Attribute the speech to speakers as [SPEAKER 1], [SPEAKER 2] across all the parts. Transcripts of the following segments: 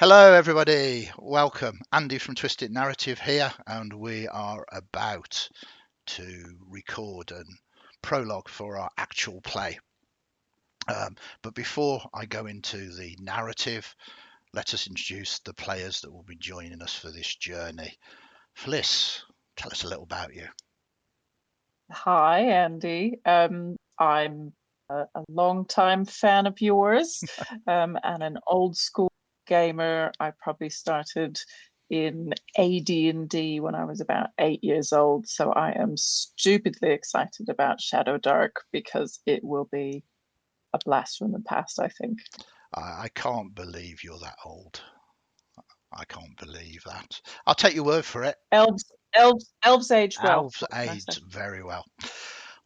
[SPEAKER 1] Hello, everybody. Welcome. Andy from Twisted Narrative here, and we are about to record a prologue for our actual play. But before I go into the narrative, let us introduce the players that will be joining us for this journey. Fliss, tell us a little about you.
[SPEAKER 2] Hi, Andy. I'm a long-time fan of yours and an old school gamer. I probably started in AD&D when I was about 8 years old, so I am stupidly excited about Shadowdark because it will be a blast from the past, I think.
[SPEAKER 1] I can't believe you're that old. I can't believe that. I'll take your word for it.
[SPEAKER 2] Elves age well.
[SPEAKER 1] Elves
[SPEAKER 2] What can I say?
[SPEAKER 1] age very well.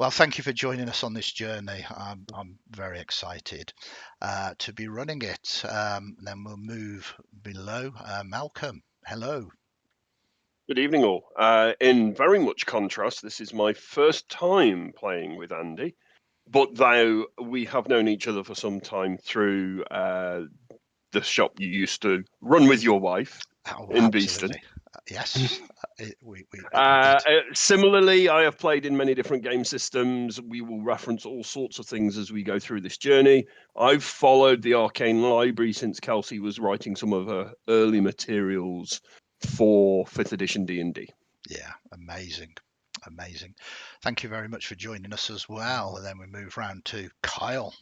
[SPEAKER 1] Well, thank you for joining us on this journey. I'm very excited to be running it. Then we'll move below. Malcolm, hello.
[SPEAKER 3] Good evening, all. In very much contrast, this is my first time playing with Andy, but though we have known each other for some time through the shop you used to run with your wife
[SPEAKER 1] Oh,
[SPEAKER 3] in Beeston.
[SPEAKER 1] absolutely. Yes, we
[SPEAKER 3] Similarly, I have played in many different game systems. We will reference all sorts of things as we go through this journey. I've followed the Arcane library since Kelsey was writing some of her early materials for 5th edition D&D.
[SPEAKER 1] Yeah, amazing. Amazing. Thank you very much for joining us as well. And then we move round to Kyle.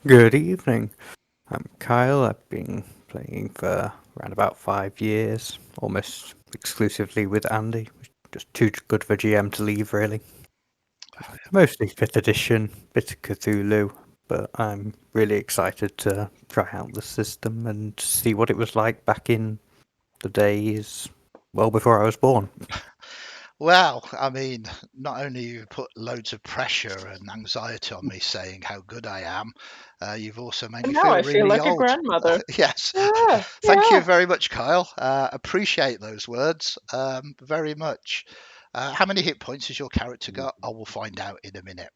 [SPEAKER 4] Good evening. I'm Kyle. I've been playing for around about 5 years, almost exclusively with Andy. Just too good for GM to leave, really. Mostly 5th edition, bit of Cthulhu, but I'm really excited to try out the system and see what it was like back in the days well before I was born.
[SPEAKER 1] Well, I mean, not only you put loads of pressure and anxiety on me saying how good I am, you've also made me
[SPEAKER 2] And now
[SPEAKER 1] feel
[SPEAKER 2] I feel
[SPEAKER 1] really
[SPEAKER 2] like a
[SPEAKER 1] old.
[SPEAKER 2] grandmother.
[SPEAKER 1] Yes.
[SPEAKER 2] Yeah,
[SPEAKER 1] Thank you
[SPEAKER 2] yeah.
[SPEAKER 1] very much, Kyle. Appreciate those words very much. How many hit points has your character got? I will find out in a minute.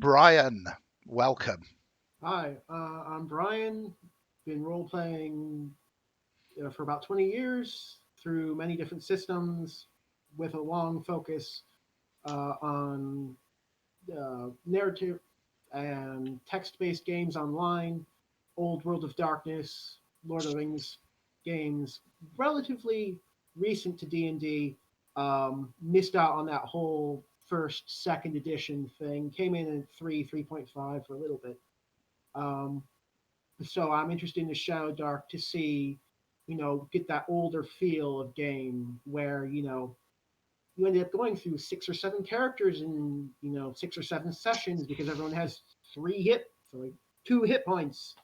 [SPEAKER 1] Brian, welcome.
[SPEAKER 5] Hi, I'm Brian. Been role playing for about 20 years through many different systems with a long focus on narrative and text based games online, old World of Darkness, Lord of the Rings games, relatively recent to D&D. Missed out on that whole first, second edition thing. Came in at 3.5 for a little bit. So I'm interested in the Shadowdark to see, get that older feel of game where, you ended up going through 6 or 7 characters in, 6 or 7 sessions because everyone has 2 hit points.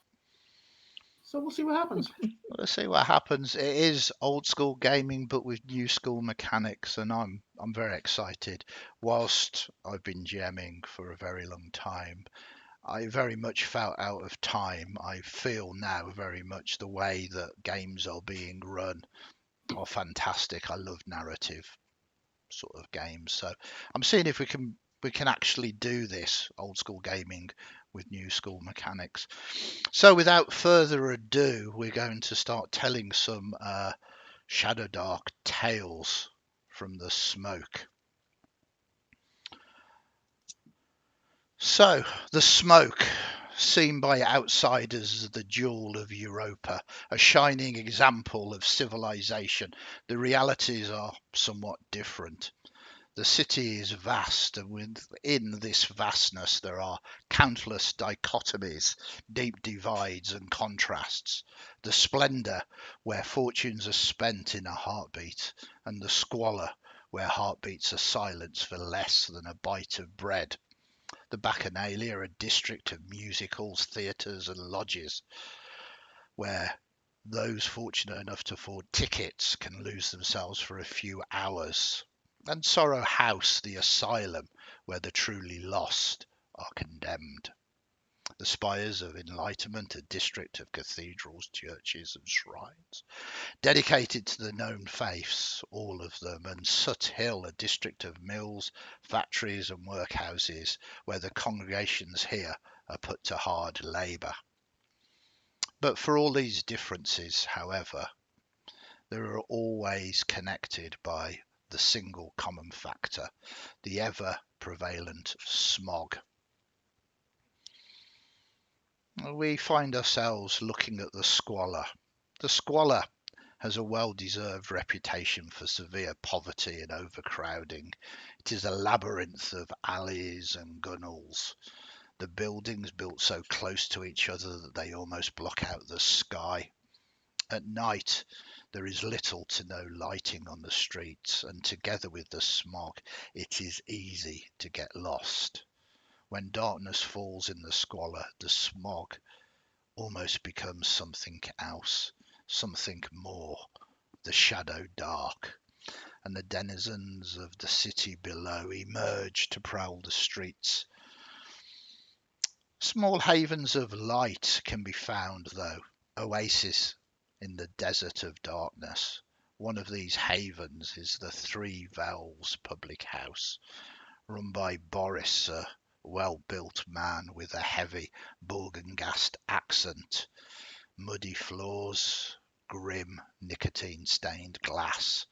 [SPEAKER 5] So we'll see what happens.
[SPEAKER 1] Let's see what happens. It is old school gaming, but with new school mechanics, and I'm very excited. Whilst I've been GMing for a very long time, I very much felt out of time. I feel now very much the way that games are being run are fantastic. I love narrative sort of games, so I'm seeing if we can actually do this old school gaming with new school mechanics. So without further ado, we're going to start telling some Shadowdark tales from the smoke. So, the smoke, seen by outsiders as the jewel of Europa, a shining example of civilization. The realities are somewhat different. The city is vast, and within this vastness there are countless dichotomies, deep divides and contrasts. The splendour, where fortunes are spent in a heartbeat, and the squalor, where heartbeats are silenced for less than a bite of bread. The Bacchanalia, a district of music halls, theatres and lodges, where those fortunate enough to afford tickets can lose themselves for a few hours. And Sorrow House, the asylum, where the truly lost are condemned. The Spires of Enlightenment, a district of cathedrals, churches and shrines, dedicated to the known faiths, all of them, and Sut Hill, a district of mills, factories and workhouses, where the congregations here are put to hard labour. But for all these differences, however, they are always connected by the single common factor, the ever prevalent smog. We find ourselves looking at the Squalor. The Squalor has a well-deserved reputation for severe poverty and overcrowding. It is a labyrinth of alleys and gunnels. The buildings built so close to each other that they almost block out the sky. At night, there is little to no lighting on the streets, and together with the smog, it is easy to get lost. When darkness falls in the Squalor, the smog almost becomes something else, something more, the Shadowdark, and the denizens of the city below emerge to prowl the streets. Small havens of light can be found, though, Oasis in the desert of darkness. One of these havens is the Three Valves public house, run by Boris, a well-built man with a heavy Borgengast accent. Muddy floors, grim nicotine-stained glass.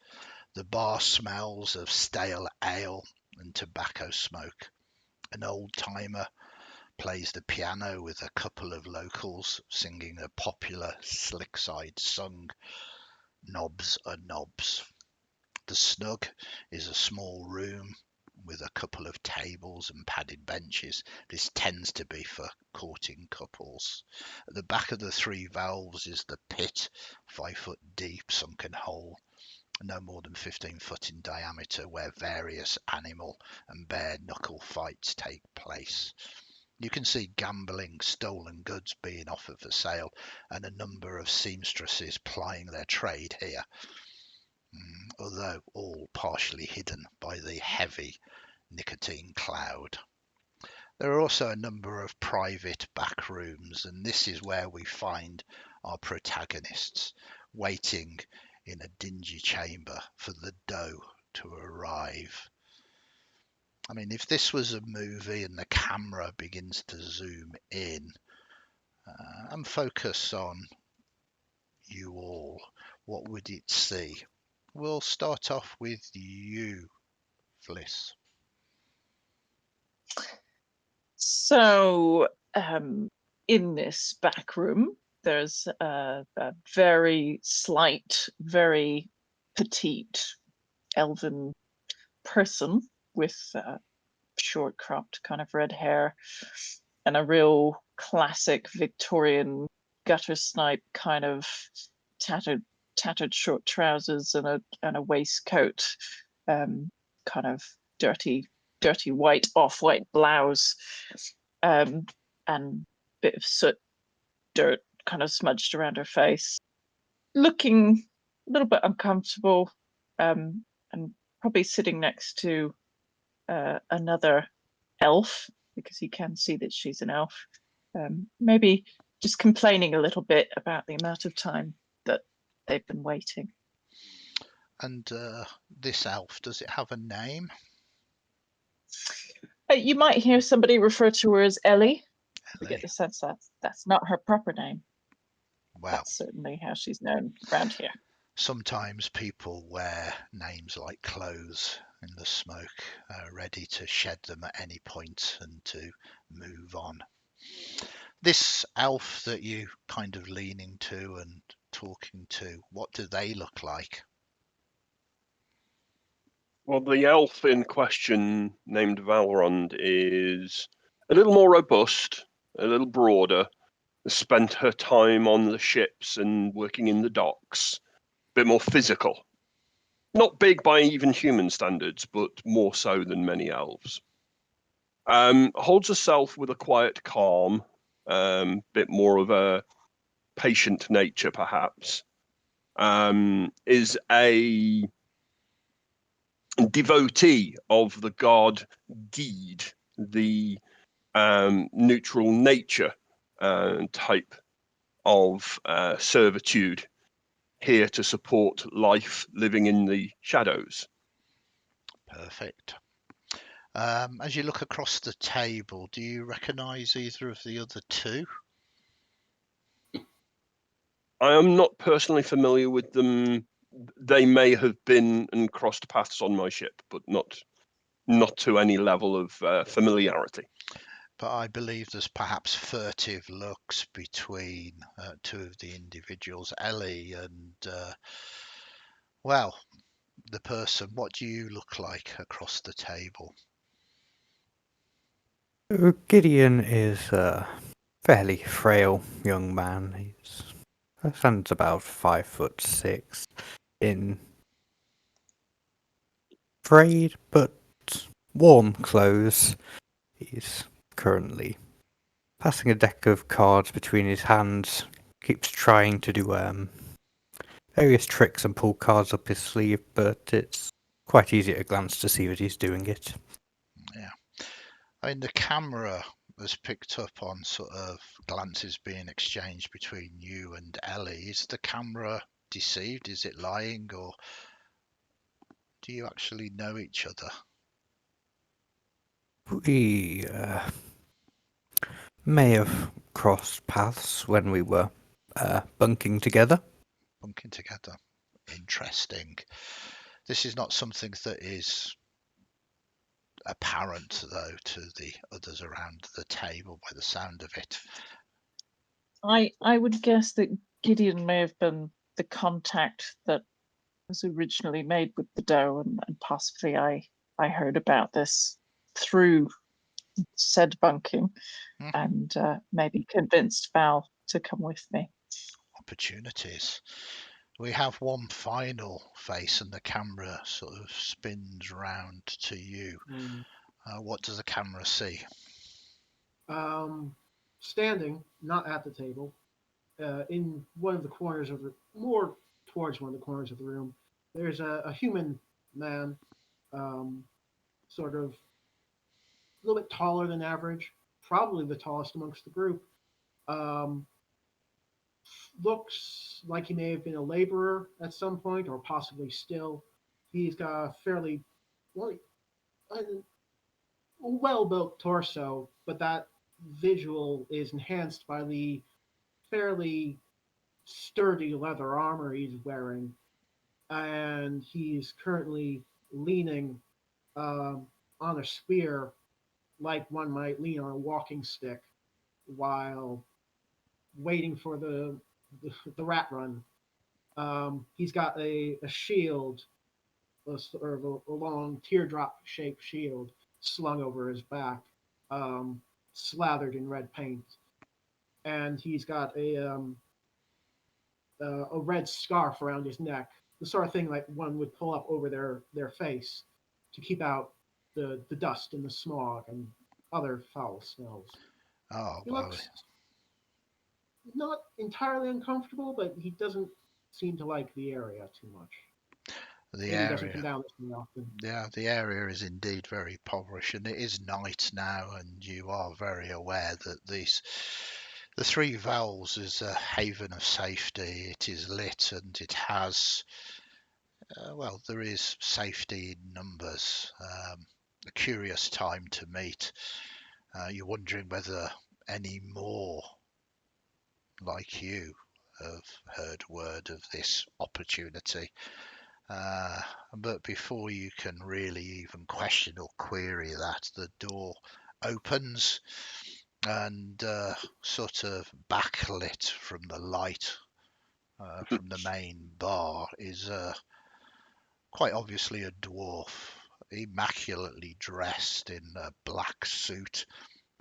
[SPEAKER 1] The bar smells of stale ale and tobacco smoke. An old-timer plays the piano with a couple of locals singing a popular Slickside song, Knobs Are Knobs. The Snug is a small room with a couple of tables and padded benches. This tends to be for courting couples. At the back of the Three Valves is the pit, 5 foot deep sunken hole, no more than 15 foot in diameter, where various animal and bare knuckle fights take place. You can see gambling, stolen goods being offered for sale, and a number of seamstresses plying their trade here, although all partially hidden by the heavy nicotine cloud. There are also a number of private back rooms, and this is where we find our protagonists waiting in a dingy chamber for the dough to arrive. I mean, if this was a movie and the camera begins to zoom in and focus on you all, what would it see? We'll start off with you, Fliss.
[SPEAKER 2] So, in this back room, there's a very slight, very petite elven person with short cropped kind of red hair and a real classic Victorian gutter snipe kind of tattered short trousers and a waistcoat, kind of dirty white off-white blouse, and bit of soot, dirt kind of smudged around her face, looking a little bit uncomfortable, and probably sitting next to another elf, because you can see that she's an elf, maybe just complaining a little bit about the amount of time that they've been waiting.
[SPEAKER 1] And this elf, does it have a name?
[SPEAKER 2] You might hear somebody refer to her as Ellie. I
[SPEAKER 1] Ellie.
[SPEAKER 2] get the sense that that's not her proper name.
[SPEAKER 1] Well,
[SPEAKER 2] That's certainly how she's known around here.
[SPEAKER 1] sometimes people wear names like clothes in the smoke, ready to shed them at any point and to move on. This elf that you kind of leaning to and talking to, what do they look like?
[SPEAKER 3] Well, the elf in question, named Valrond, is a little more robust, a little broader, spent her time on the ships and working in the docks, a bit more physical. Not big by even human standards, but more so than many elves. Holds herself with a quiet calm, bit more of a patient nature, perhaps. Is a devotee of the god Gede, the neutral nature type of servitude, here to support life living in the shadows.
[SPEAKER 1] Perfect. As you look across the table, do you recognise either of the other two?
[SPEAKER 3] I am not personally familiar with them. They may have been and crossed paths on my ship, but not to any level of familiarity.
[SPEAKER 1] But I believe there's perhaps furtive looks between two of the individuals, Ellie and, well, the person. What do you look like across the table?
[SPEAKER 4] Gideon is a fairly frail young man. He stands about 5'6", in frayed but warm clothes. He's currently passing a deck of cards between his hands. Keeps trying to do various tricks and pull cards up his sleeve, but it's quite easy at a glance to see that he's doing it.
[SPEAKER 1] Yeah. I mean, the camera has picked up on sort of glances being exchanged between you and Ellie. Is the camera deceived? Is it lying, or do you actually know each other?
[SPEAKER 4] We may have crossed paths when we were bunking together.
[SPEAKER 1] Bunking together. Interesting. This is not something that is apparent, though, to the others around the table by the sound of it.
[SPEAKER 2] I would guess that Gideon may have been the contact that was originally made with the dough, and possibly I heard about this through said bunking,
[SPEAKER 1] Mhm.
[SPEAKER 2] and maybe convinced Val to come with me.
[SPEAKER 1] Opportunities. We have one final face, and the camera sort of spins round to you. What does the camera see?
[SPEAKER 5] Standing, not at the table, in one of the corners of the more towards one of the corners of the room, there's a human man, sort of a little bit taller than average, probably the tallest amongst the group. Um, Looks like he may have been a laborer at some point, or possibly still. He's got a fairly well, well-built torso, but that visual is enhanced by the fairly sturdy leather armor he's wearing, and he's currently leaning on a spear like one might lean on a walking stick while waiting for the rat run. He's got a shield, sort of a long teardrop shaped shield slung over his back, slathered in red paint, and he's got a red scarf around his neck, the sort of thing like one would pull up over their face to keep out the dust and the smog and other foul smells.
[SPEAKER 1] Oh,
[SPEAKER 5] He
[SPEAKER 1] well,
[SPEAKER 5] looks not entirely uncomfortable, but he doesn't seem to like the area too much.
[SPEAKER 1] the
[SPEAKER 5] Maybe he doesn't come
[SPEAKER 1] area.
[SPEAKER 5] down this very often.
[SPEAKER 1] Yeah, the area is indeed very impoverished, and it is night now, and you are very aware that the Three Vowels is a haven of safety. It is lit, and it has, well, there is safety in numbers. A curious time to meet. You're wondering whether any more like you have heard word of this opportunity. But before you can really even question or query that, the door opens, and sort of backlit from the light from the main bar is quite obviously a dwarf, immaculately dressed in a black suit,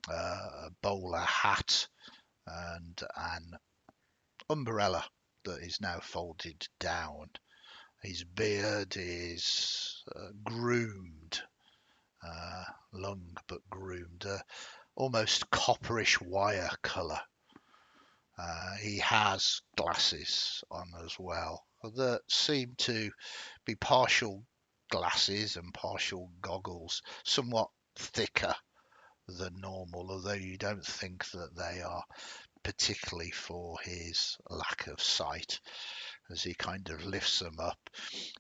[SPEAKER 1] a bowler hat, and an umbrella that is now folded down. His beard is groomed, long but groomed, almost copperish wire colour. He has glasses on as well that seem to be partial glasses and partial goggles, somewhat thicker than normal, although you don't think that they are particularly for his lack of sight. As he kind of lifts them up,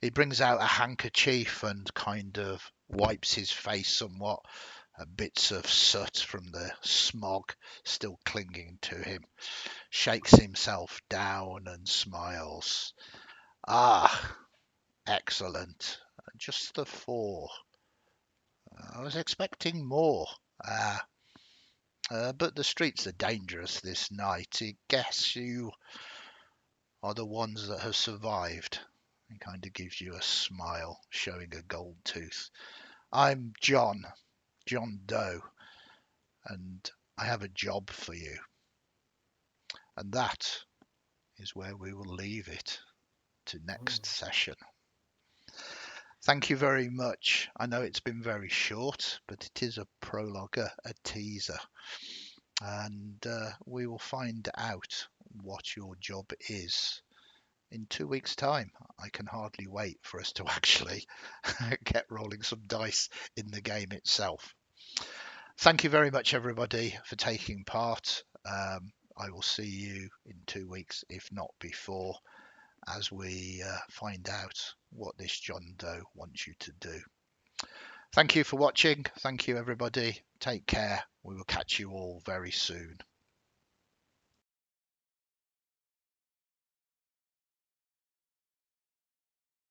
[SPEAKER 1] he brings out a handkerchief and kind of wipes his face somewhat, bits of soot from the smog still clinging to him. shakes himself down and smiles. Ah, excellent. Just the 4. I was expecting more. But the streets are dangerous this night. I guess you are the ones that have survived. He kind of gives you a smile, showing a gold tooth. I'm John Doe, and I have a job for you. And that is where we will leave it to next session. Thank you very much. I know it's been very short, but it is a prologue, a teaser. And we will find out what your job is in 2 weeks' time. I can hardly wait for us to actually get rolling some dice in the game itself. Thank you very much, everybody, for taking part. I will see you in 2 weeks, if not before, as we find out what this John Doe wants you to do. Thank you for watching. Thank you, everybody. Take care. We will catch you all very soon.